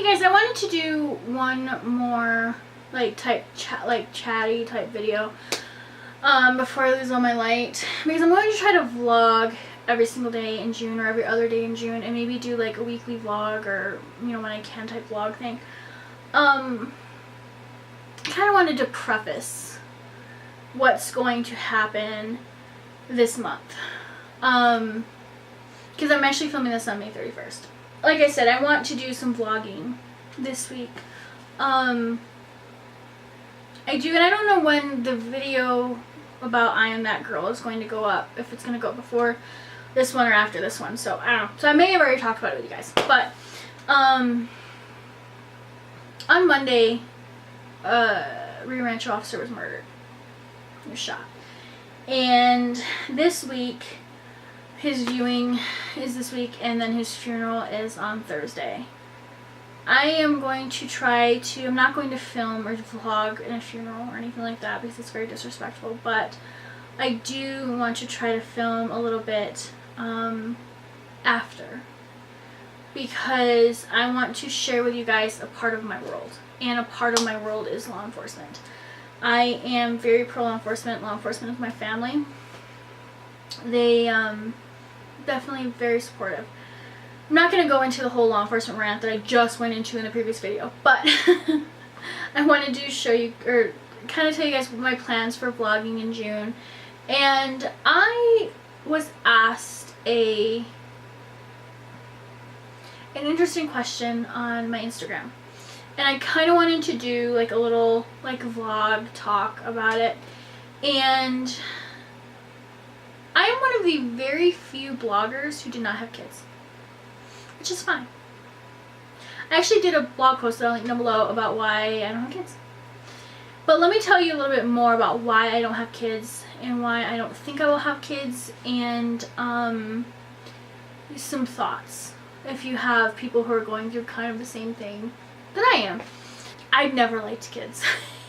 Hey guys, I wanted to do one more chatty type video before I lose all my light, because I'm going to try to vlog every single day in June or every other day in June, and maybe do like a weekly vlog or, you know, when I can type vlog thing. I kind of wanted to preface what's going to happen this month, because I'm actually filming this on May 31st. Like I said, I want to do some vlogging this week. I do, and I don't know when the video about I Am That Girl is going to go up, if it's going to go up before this one or after this one, so I don't know. So I may have already talked about it with you guys, but on Monday, Rio Rancho officer was murdered. He was shot. And this week, his viewing is this week, and then his funeral is on Thursday. I am going to try to, I'm not going to film or vlog in a funeral or anything like that because it's very disrespectful, but I do want to try to film a little bit after, because I want to share with you guys a part of my world, and a part of my world is law enforcement. I am very pro law enforcement. Law enforcement is my family. They definitely very supportive. I'm not going to go into the whole law enforcement rant that I just went into in the previous video, but I wanted to show you, or kind of tell you guys my plans for vlogging in June. And I was asked an interesting question on my Instagram, and I kind of wanted to do like a little vlog talk about it. And I am one of the very few bloggers who do not have kids, which is fine. I actually did a blog post that I'll link down below about why I don't have kids. But let me tell you a little bit more about why I don't have kids and why I don't think I will have kids, and some thoughts if you have people who are going through kind of the same thing that I am. I've never liked kids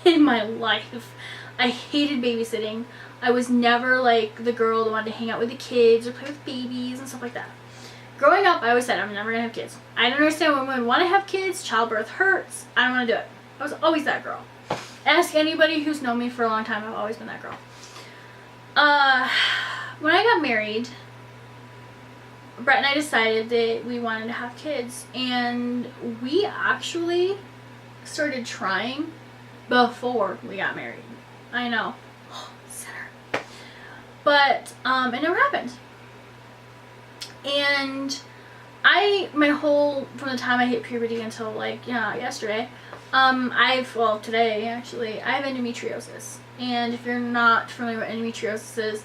in my life. I hated babysitting. I was never like the girl that wanted to hang out with the kids or play with babies and stuff like that. Growing up, I always said I'm never gonna have kids. I don't understand when women want to have kids. Childbirth hurts. I don't want to do it. I was always that girl. Ask anybody who's known me for a long time. I've always been that girl. When I got married, Brett and I decided that we wanted to have kids, and we actually started trying before we got married. I know. Sinner. But it never happened. And from the time I hit puberty until yesterday, today actually, I have endometriosis. And if you're not familiar with endometriosis,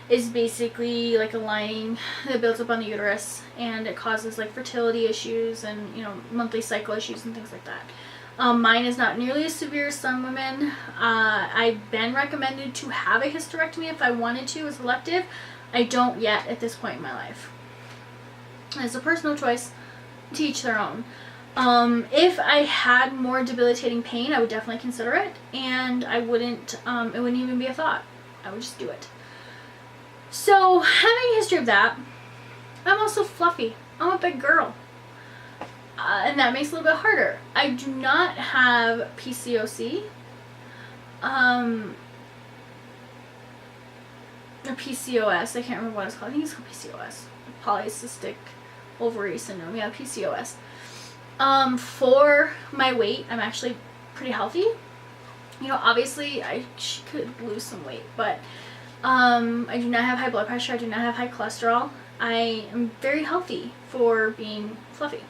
is basically like a lining that builds up on the uterus, and it causes like fertility issues and, you know, monthly cycle issues and things like that. Mine is not nearly as severe as some women. I've been recommended to have a hysterectomy if I wanted to as elective. I don't yet at this point in my life. It's a personal choice, to each their own. If I had more debilitating pain, I would definitely consider it, and I wouldn't, it wouldn't even be a thought. I would just do it. So, having a history of that, I'm also fluffy. I'm a big girl. And that makes it a little bit harder. I do not have PCOC. Or PCOS. I can't remember what it's called. I think it's called PCOS. Polycystic ovary syndrome. Yeah, PCOS. For my weight, I'm actually pretty healthy. You know, obviously I could lose some weight, but I do not have high blood pressure. I do not have high cholesterol. I am very healthy for being fluffy.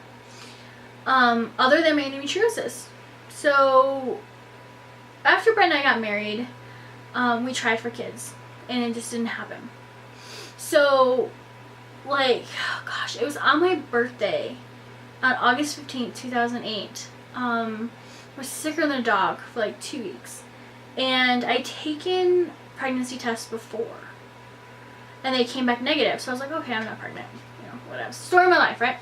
Other than my endometriosis. So after Brett and I got married, we tried for kids, and it just didn't happen. So, oh gosh, it was on my birthday on August 15th, 2008. I was sicker than a dog for like 2 weeks, and I'd taken pregnancy tests before, and they came back negative. So I was like, okay, I'm not pregnant. You know, whatever. Story of my life, right?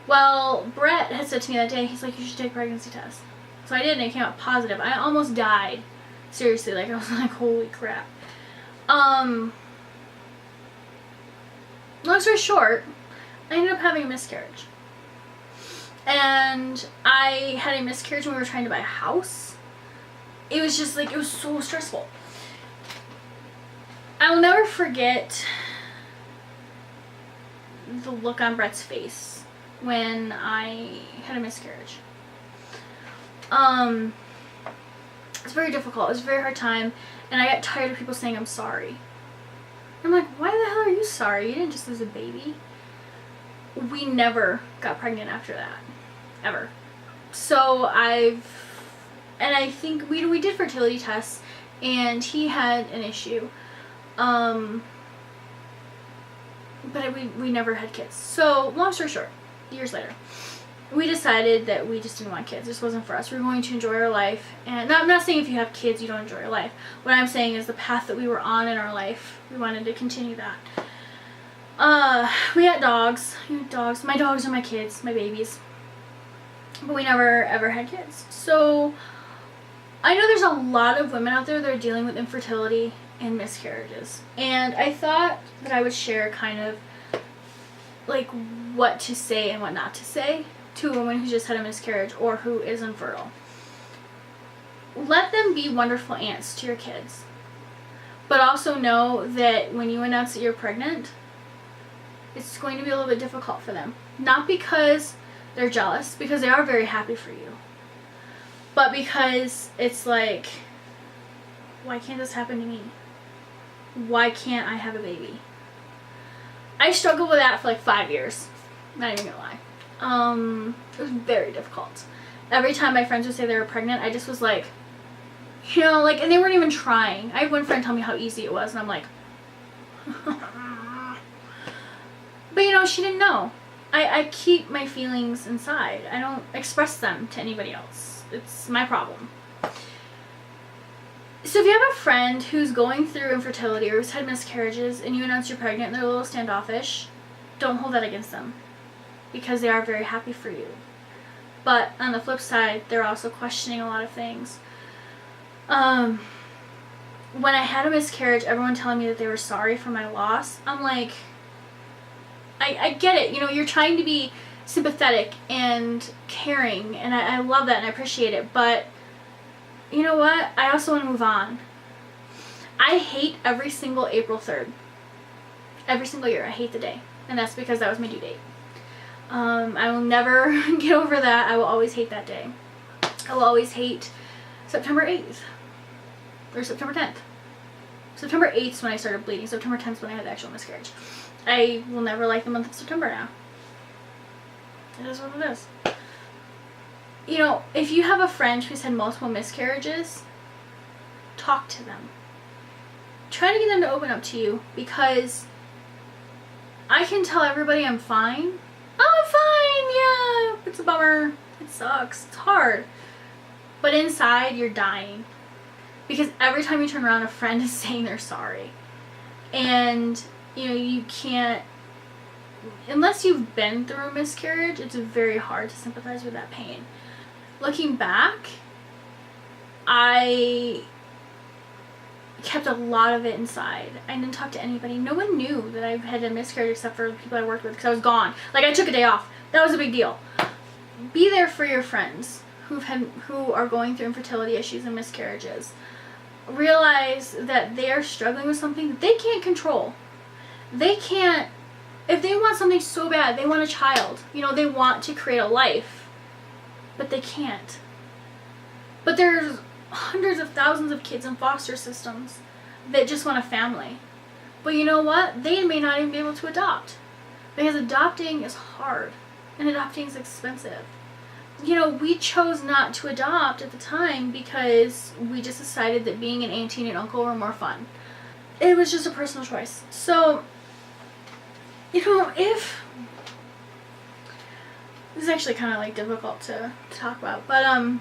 Well, Brett had said to me that day, he's like, you should take a pregnancy test. So I did, and it came out positive. I almost died. Seriously, I was like, holy crap. Long story short, I ended up having a miscarriage. And I had a miscarriage when we were trying to buy a house. It was just like, it was so stressful. I will never forget the look on Brett's face when I had a miscarriage. It's very difficult. It was a very hard time, and I got tired of people saying I'm sorry. I'm like, why the hell are you sorry? You didn't just lose a baby. We never got pregnant after that, ever. So I think we did fertility tests, and he had an issue, but we never had kids. So long story short, years later, we decided that we just didn't want kids. This wasn't for us. We were going to enjoy our life. And I'm not saying if you have kids, you don't enjoy your life. What I'm saying is the path that we were on in our life, we wanted to continue that. We had dogs. My dogs are my kids, my babies. But we never, ever had kids. So I know there's a lot of women out there that are dealing with infertility and miscarriages. And I thought that I would share kind of like what to say and what not to say to a woman who just had a miscarriage or who is infertile. Let them be wonderful aunts to your kids. But also know that when you announce that you're pregnant, it's going to be a little bit difficult for them. Not because they're jealous, because they are very happy for you. But because it's like, why can't this happen to me? Why can't I have a baby? I struggled with that for like 5 years. Not even gonna lie. It was very difficult. Every time my friends would say they were pregnant, I just was like, you know, like, and they weren't even trying. I had one friend tell me how easy it was, and I'm like, but you know, she didn't know. I keep my feelings inside. I don't express them to anybody else. It's my problem. So if you have a friend who's going through infertility or who's had miscarriages and you announce you're pregnant and they're a little standoffish, don't hold that against them, because they are very happy for you. But on the flip side, they're also questioning a lot of things. When I had a miscarriage, everyone telling me that they were sorry for my loss, I'm like, I get it. You know, you're trying to be sympathetic and caring, and I love that and I appreciate it. But you know what? I also want to move on. I hate every single April 3rd. Every single year. I hate the day. And that's because that was my due date. I will never get over that. I will always hate that day. I will always hate September 8th. Or September 10th. September 8th is when I started bleeding. September 10th is when I had the actual miscarriage. I will never like the month of September now. It is what it is. You know, if you have a friend who's had multiple miscarriages, talk to them. Try to get them to open up to you, because I can tell everybody I'm fine. Oh, I'm fine, yeah, it's a bummer. It sucks, it's hard. But inside, you're dying. Because every time you turn around, a friend is saying they're sorry. And, you know, you can't, unless you've been through a miscarriage, it's very hard to sympathize with that pain. Looking back, I kept a lot of it inside. I didn't talk to anybody. No one knew that I had a miscarriage except for the people I worked with, because I was gone. Like, I took a day off. That was a big deal. Be there for your friends who are going through infertility issues and miscarriages. Realize that they are struggling with something that they can't control. They can't, if they want something so bad, they want a child. You know, they want to create a life, but they can't. But there's hundreds of thousands of kids in foster systems that just want a family. But you know what? They may not even be able to adopt, because adopting is hard and adopting is expensive. You know, we chose not to adopt at the time because we just decided that being an auntie and an uncle were more fun. It was just a personal choice. So, you know, if this is actually kind of like difficult to talk about, but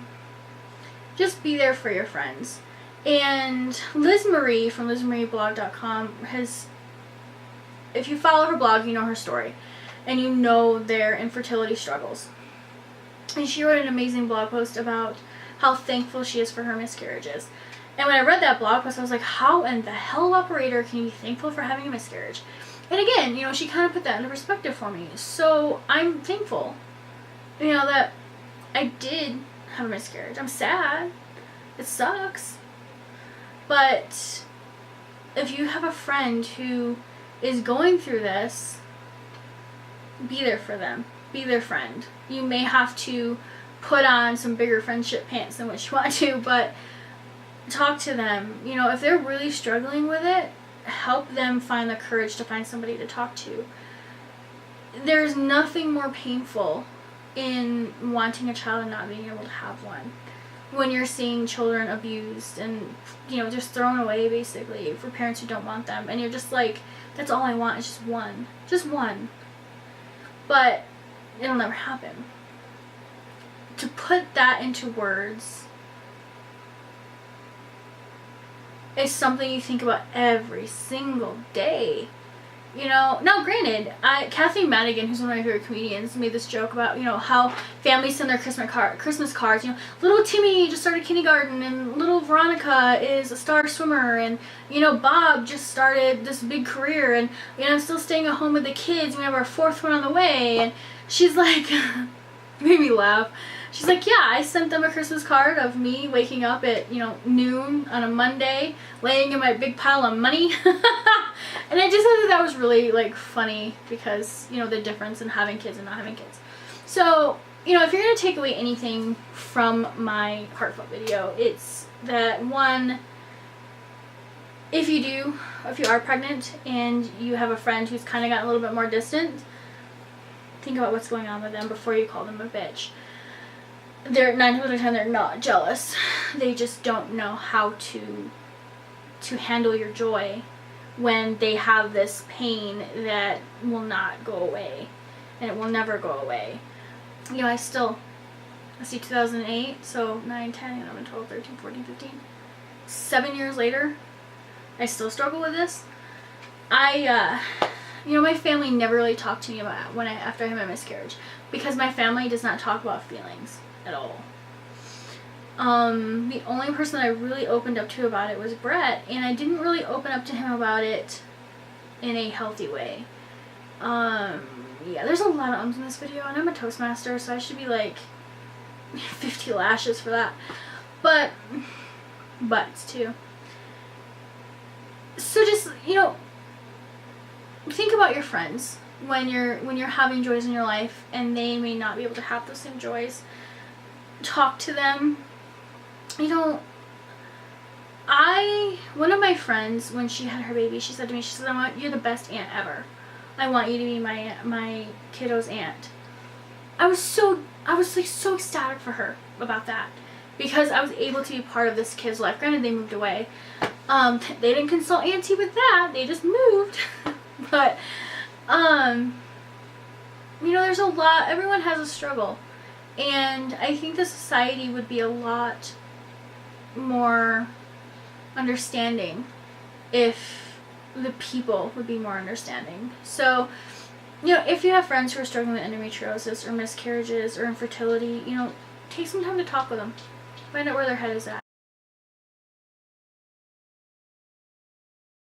just be there for your friends. And Liz Marie from LizMarieBlog.com has, if you follow her blog, you know her story and you know their infertility struggles. And she wrote an amazing blog post about how thankful she is for her miscarriages. And when I read that blog post, I was like, how in the hell, operator, can you be thankful for having a miscarriage? And again, you know, she kind of put that into perspective for me. So I'm thankful you know, that I did have a miscarriage. I'm sad. It sucks. But if you have a friend who is going through this, be there for them. Be their friend. You may have to put on some bigger friendship pants than what you want to, but talk to them. You know, if they're really struggling with it, help them find the courage to find somebody to talk to. There's nothing more painful in wanting a child and not being able to have one. When you're seeing children abused and, you know, just thrown away basically for parents who don't want them, and you're just like, that's all I want is just one. Just one. But it'll never happen. To put that into words is something you think about every single day. You know, now granted, Kathleen Madigan, who's one of my favorite comedians, made this joke about, you know, how families send their Christmas cards. You know, little Timmy just started kindergarten, and little Veronica is a star swimmer, and, you know, Bob just started this big career, and, you know, I'm still staying at home with the kids, and we have our 4th one on the way. And she's like, made me laugh. She's like, yeah, I sent them a Christmas card of me waking up at, you know, noon on a Monday, laying in my big pile of money. And I just thought that was really, like, funny because, you know, the difference in having kids and not having kids. So, you know, if you're going to take away anything from my heartfelt video, it's that, one, if you are pregnant and you have a friend who's kind of gotten a little bit more distant, think about what's going on with them before you call them a bitch. 9 times out of 10 they're not jealous. They just don't know how to handle your joy when they have this pain that will not go away, and it will never go away. You know, I see 2008, so 9, 10, 11, 12, 13, 14, 15. 7 years later, I still struggle with this. You know, my family never really talked to me about it after I had my miscarriage, because my family does not talk about feelings at all. The only person that I really opened up to about it was Brett, and I didn't really open up to him about it in a healthy way. Yeah, there's a lot of ums in this video, and I'm a Toastmaster, so I should be like 50 lashes for that. But too. So just, you know, think about your friends when you're having joys in your life, and they may not be able to have those same joys. Talk to them. You know, one of my friends, when she had her baby, she said to me, she said, you're the best aunt ever. I want you to be my kiddo's aunt. I was like so ecstatic for her about that, because I was able to be part of this kid's life. Granted, they moved away. They didn't consult Auntie with that. They just moved. But, you know, there's a lot, everyone has a struggle. And I think the society would be a lot more understanding if the people would be more understanding. So, you know, if you have friends who are struggling with endometriosis or miscarriages or infertility, you know, take some time to talk with them. Find out where their head is at.